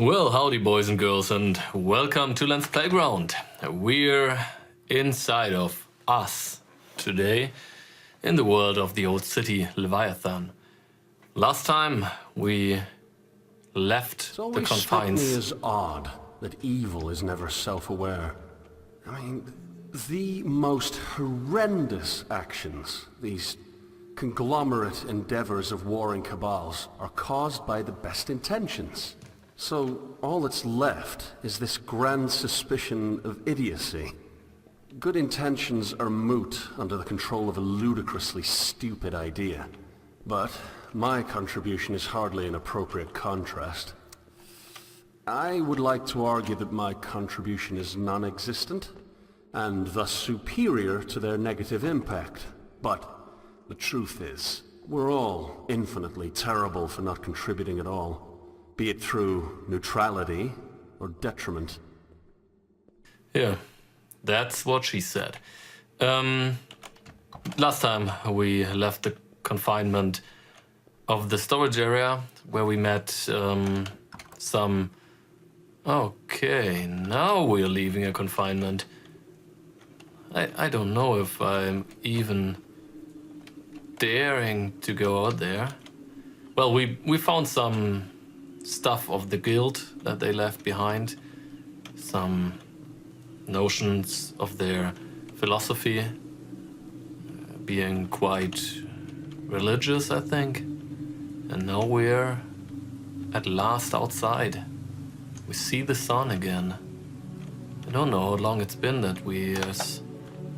Well, howdy boys and girls, and welcome to Lens Playground. We're inside of us today in the world of the old city Leviathan. Last time we left the always struck me confines. as odd that evil is never self-aware. I mean, the most horrendous actions, these conglomerate endeavors of warring cabals, are caused by the best intentions. So all that's left is this grand suspicion of idiocy. Good intentions are moot under the control of a ludicrously stupid idea. But my contribution is hardly an appropriate contrast. I would like to argue that my contribution is non-existent, and thus superior to their negative impact. But the truth is, we're all infinitely terrible for not contributing at all, be it through neutrality or detriment. Yeah, that's what she said. Last time we left the confinement of the storage area where we met some... Okay, now we're leaving a confinement. I don't know if I'm even daring to go out there. Well, we found some stuff of the guild that they left behind. Some notions of their philosophy, being quite religious, I think. And now we're at last outside. We see the sun again. I don't know how long it's been that we as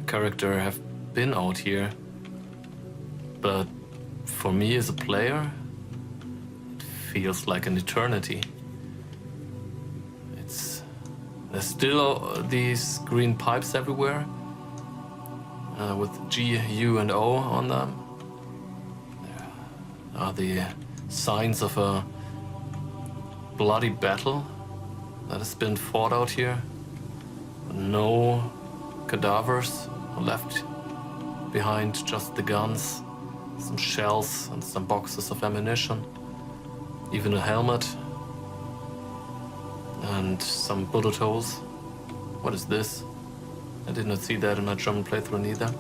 a character have been out here. But for me as a player, it feels like an eternity. There's still these green pipes everywhere with G, U, and O on them. There are the signs of a bloody battle that has been fought out here. No cadavers are left behind, just the guns, some shells, and some boxes of ammunition. Even a helmet. And some bullet holes. What is this? I did not see that in my German playthrough neither.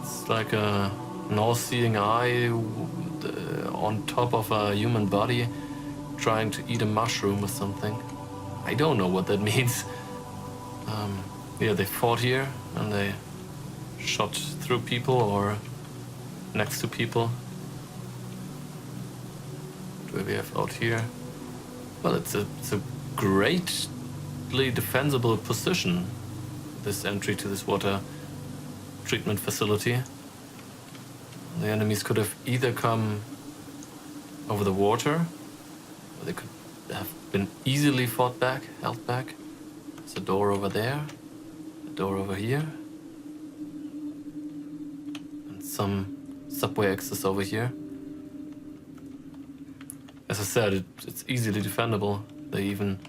It's like an all-seeing eye on top of a human body trying to eat a mushroom or something. I don't know what that means. Yeah, they fought here and they shot through people or next to people. What do we have out here? Well, it's a greatly defensible position, this entry to this water treatment facility. The enemies could have either come over the water, or they could have been easily fought back, held back. There's a door over there, a door over here, and some subway access over here. As I said, it's easily defendable. They even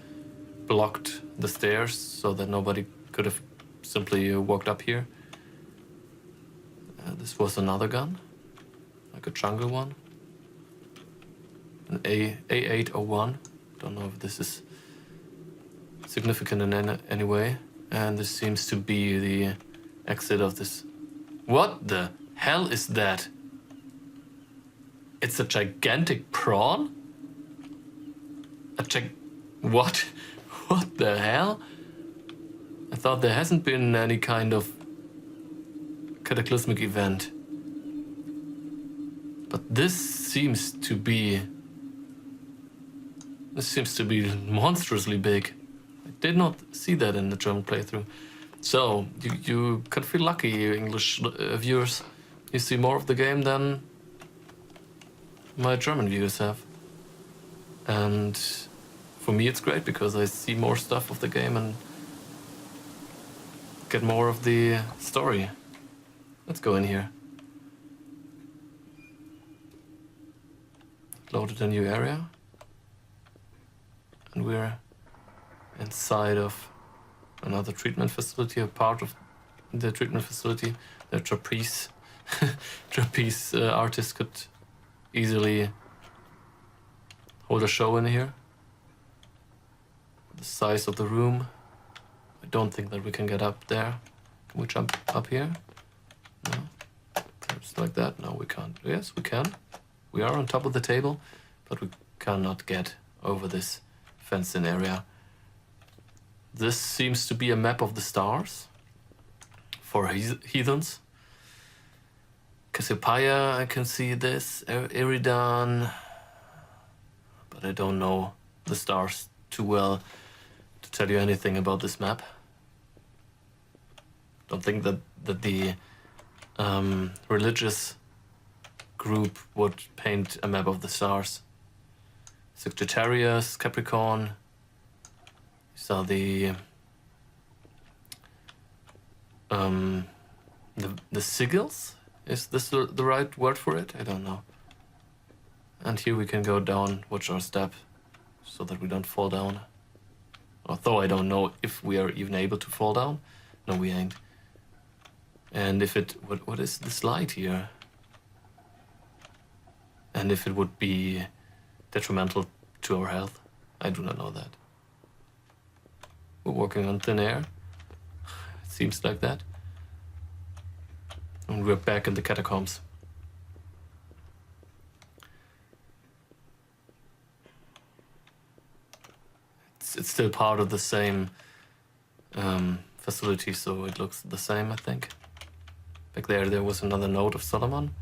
blocked the stairs so that nobody could have simply walked up here. This was another gun, like a jungle one. An A801. Don't know if this is significant in any way. And this seems to be the exit of this. What the hell is that? It's a gigantic prawn? What? What the hell? I thought there hasn't been any kind of cataclysmic event. But this seems to be monstrously big. I did not see that in the German playthrough. So, you can feel lucky, you English viewers. You see more of the game than my German viewers have. And for me it's great because I see more stuff of the game and get more of the story. Let's go in here. Loaded a new area. And we're inside of another treatment facility, a part of the treatment facility. The trapeze artist could easily hold a show in here. the size of the room. I don't think that we can get up there. Can we jump up here? No. Perhaps like that? No, we can't. Yes, we can. We are on top of the table, but we cannot get over this fenced-in area. This seems to be a map of the stars for heathens. Cassiopeia, I can see this. Eridan, but I don't know the stars too well to tell you anything about this map. Don't think that the religious group would paint a map of the stars. Sagittarius, Capricorn. These are the sigils. Is this the right word for it? I don't know. And here we can go down, watch our step, so that we don't fall down. Although I don't know if we are even able to fall down. No, we ain't. And if it... What is this light here? And if it would be detrimental to our health. I do not know that. We're walking on thin air. It seems like that. And we're back in the catacombs. It's still part of the same facility, so it looks the same, I think. Back there was another note of Solomon.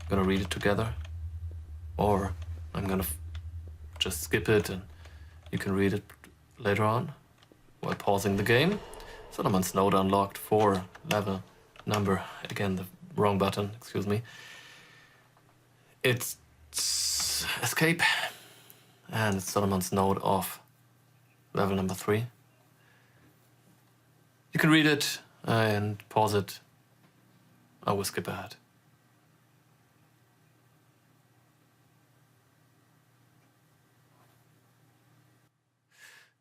I'm gonna read it together. Or I'm gonna just skip it and you can read it later on while pausing the game. Solomon's note unlocked 4 level number. Again, the wrong button, excuse me. It's escape. And it's Solomon's note of level number 3. You can read it and pause it. I will skip ahead.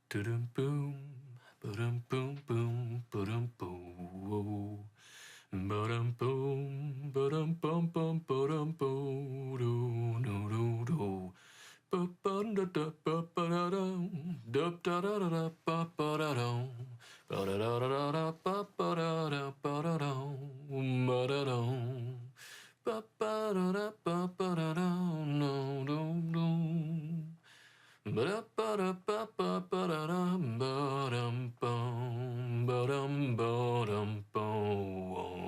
Boom, boom, boom, boom, boom, boom, boom. Ba-dum boom, ba-dum bum bum ba-dum boo doo doo doo doo. Ba-ba-da-da-ba-ba-da-dum, da-da-da-da-da-ba-ba-da-dum, ba-da-da-da-da-ba-ba-da-da-ba-da-dum, ba-da-dum, ba-ba-da-da-ba-ba-da-dum, no-dum-dum. Ba-da-ba-da-ba-ba-ba-da-dum, ba-dum bum, ba-dum ba-dum bum.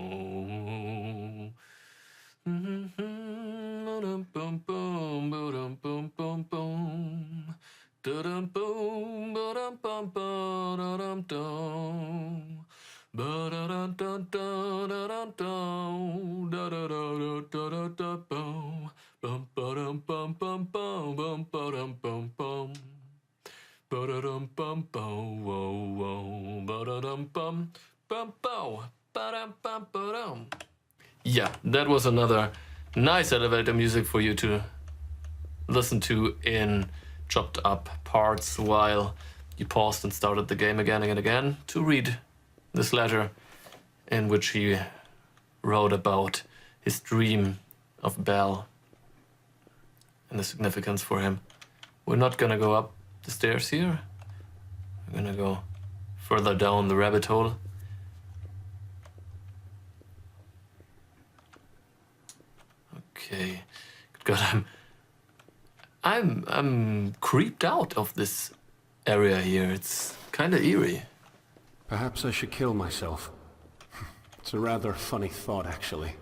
Ba-dum bum bum, ba-dum bum bum bum. Da-dum boom, ba-dum bum ba-da-dum dum. Ba-da-dum-dum-dum-dum-dum, da-da-da-da-da-da-bum. Bum ba-dum bum bum bum, bum ba-dum bum bum. Ba-da-dum bum bum, whoa whoa, ba-da-dum bum bum bow, ba-dum bum ba-dum. Yeah, that was another nice elevator music for you to listen to in chopped up parts while you paused and started the game again and again to read this letter in which he wrote about his dream of Bel and the significance for him. We're not gonna go up the stairs here. We're gonna go further down the rabbit hole. Okay. Good God, I'm creeped out of this area here. It's kind of eerie. Perhaps I should kill myself. It's a rather funny thought, actually.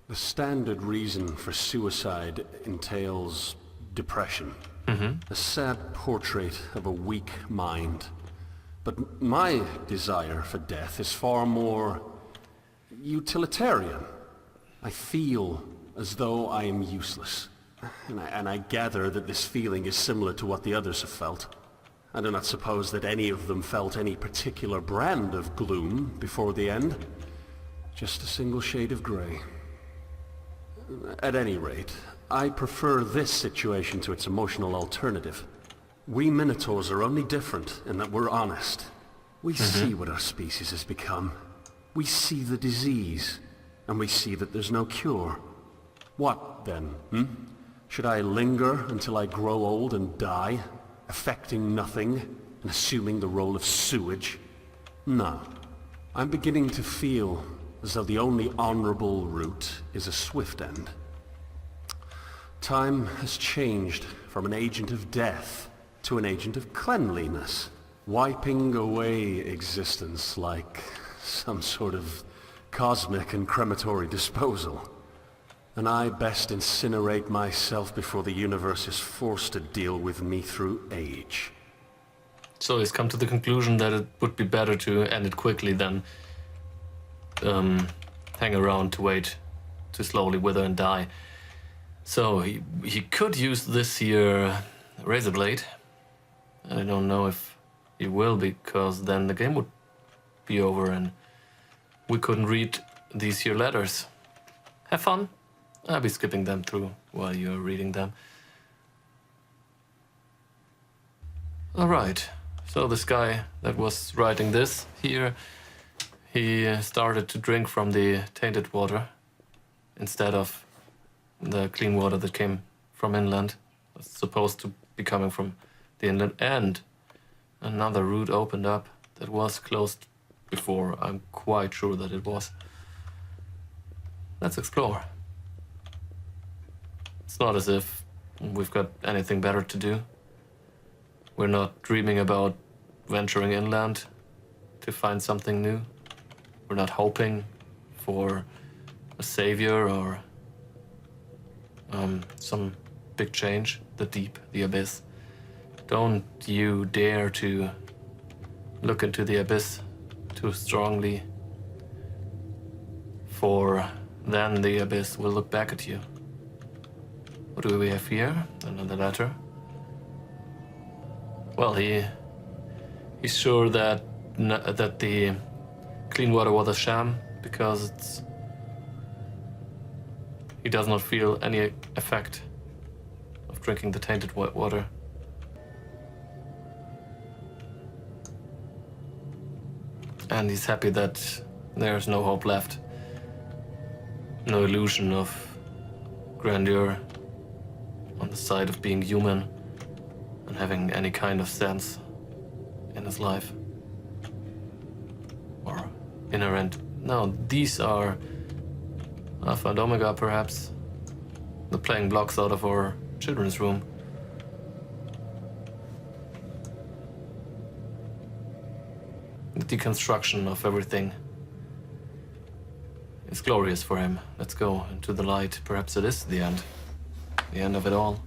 The standard reason for suicide entails depression. A sad portrait of a weak mind. But my desire for death is far more utilitarian. I feel as though I am useless. And I gather that this feeling is similar to what the others have felt. I do not suppose that any of them felt any particular brand of gloom before the end. Just a single shade of grey. At any rate, I prefer this situation to its emotional alternative. We Minotaurs are only different in that we're honest. We see what our species has become. We see the disease, and we see that there's no cure. What then, Should I linger until I grow old and die, affecting nothing, and assuming the role of sewage. No. I'm beginning to feel as though the only honorable route is a swift end. Time has changed from an agent of death to an agent of cleanliness, wiping away existence like some sort of cosmic and crematory disposal. And I best incinerate myself before the universe is forced to deal with me through age. So he's come to the conclusion that it would be better to end it quickly than hang around to wait to slowly wither and die. So he could use this here razor blade. I don't know if he will, because then the game would be over and we couldn't read these here letters. Have fun. I'll be skipping them through while you're reading them. Alright, so this guy that was writing this here, he started to drink from the tainted water instead of the clean water that came from inland. It's supposed to be coming from the inland, and another route opened up that was closed before. I'm quite sure that it was. Let's explore. It's not as if we've got anything better to do. We're not dreaming about venturing inland to find something new. We're not hoping for a savior or some big change. The deep, the abyss. Don't you dare to look into the abyss too strongly, for then the abyss will look back at you. What do we have here? Another letter. Well, he's sure that that the clean water was a sham, because he does not feel any effect of drinking the tainted water. And he's happy that there's no hope left. No illusion of grandeur on the side of being human and having any kind of sense in his life. Or inherent. No, these are Alpha and Omega, perhaps. The playing blocks out of our children's room. The deconstruction of everything is glorious for him. Let's go into the light. Perhaps it is the end of it all.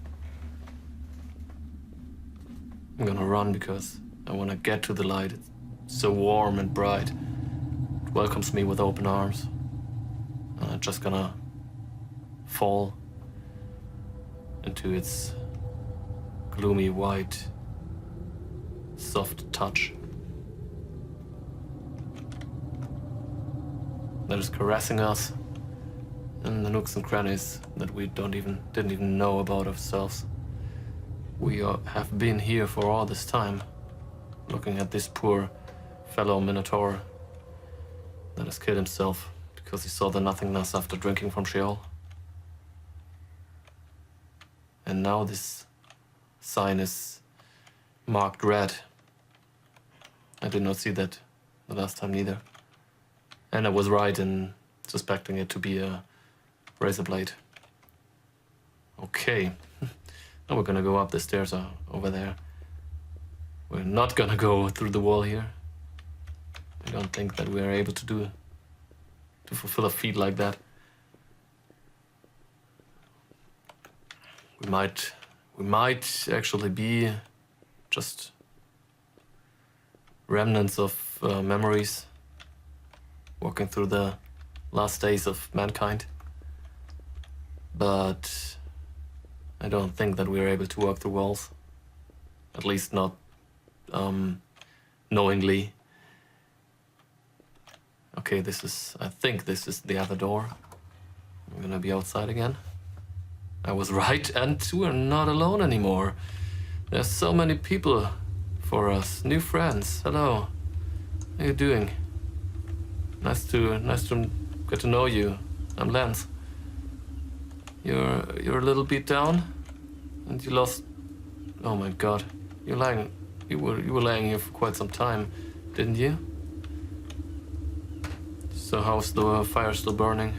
I'm gonna run because I want to get to the light. It's so warm and bright. It welcomes me with open arms. And I'm just gonna fall into its gloomy white, soft touch that is caressing us in the nooks and crannies that we didn't even know about ourselves. We have been here for all this time, looking at this poor fellow Minotaur that has killed himself because he saw the nothingness after drinking from Sheol. And now this sign is marked red. I did not see that the last time neither. And I was right in suspecting it to be a razor blade. Okay. Now we're gonna go up the stairs over there. We're not gonna go through the wall here. I don't think that we're able to fulfill a feat like that. We might actually be just remnants of memories walking through the last days of mankind. But I don't think that we're able to walk through walls. At least not knowingly. Okay, I think this is the other door. I'm gonna be outside again. I was right, and we're not alone anymore. There's so many people for us, new friends. Hello, how you doing? Nice to get to know you. I'm Lance. You're a little beat down, and you lost. Oh my God, you're lying You were laying here for quite some time, didn't you? So how's the fire still burning?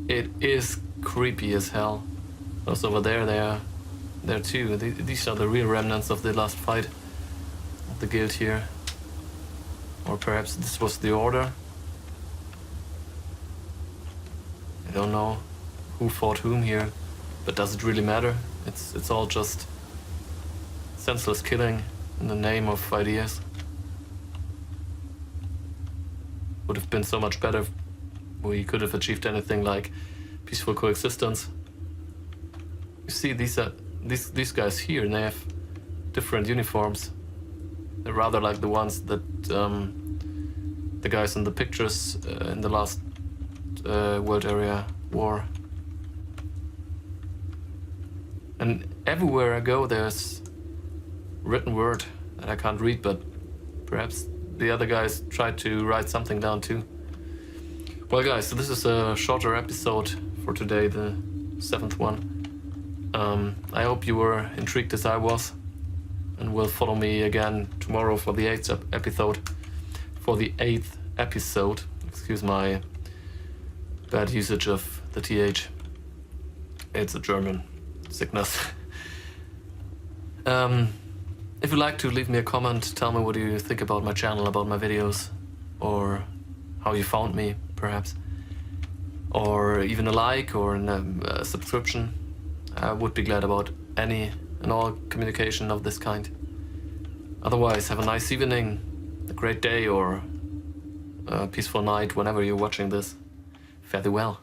It is creepy as hell. Those over there, they are there too. These are the real remnants of the last fight of the guild here. Or perhaps this was the order. I don't know who fought whom here, but does it really matter? It's all just senseless killing in the name of ideas. Would have been so much better if we could have achieved anything like peaceful coexistence. You see, these guys here, and they have different uniforms. They're rather like the ones that the guys in the pictures in the last World Area War. And everywhere I go, there's written word that I can't read, but perhaps the other guys tried to write something down too. Well, guys, so this is a shorter episode for today, the 7th one. I hope you were intrigued as I was, and will follow me again tomorrow for the 8th episode. For the 8th episode, excuse my bad usage of the TH. It's a German sickness. If you'd like to leave me a comment, tell me what you think about my channel, about my videos, or how you found me, perhaps, or even a like or a subscription. I would be glad about any and all communication of this kind. Otherwise, have a nice evening, a great day, or a peaceful night whenever you're watching this. Fare thee well.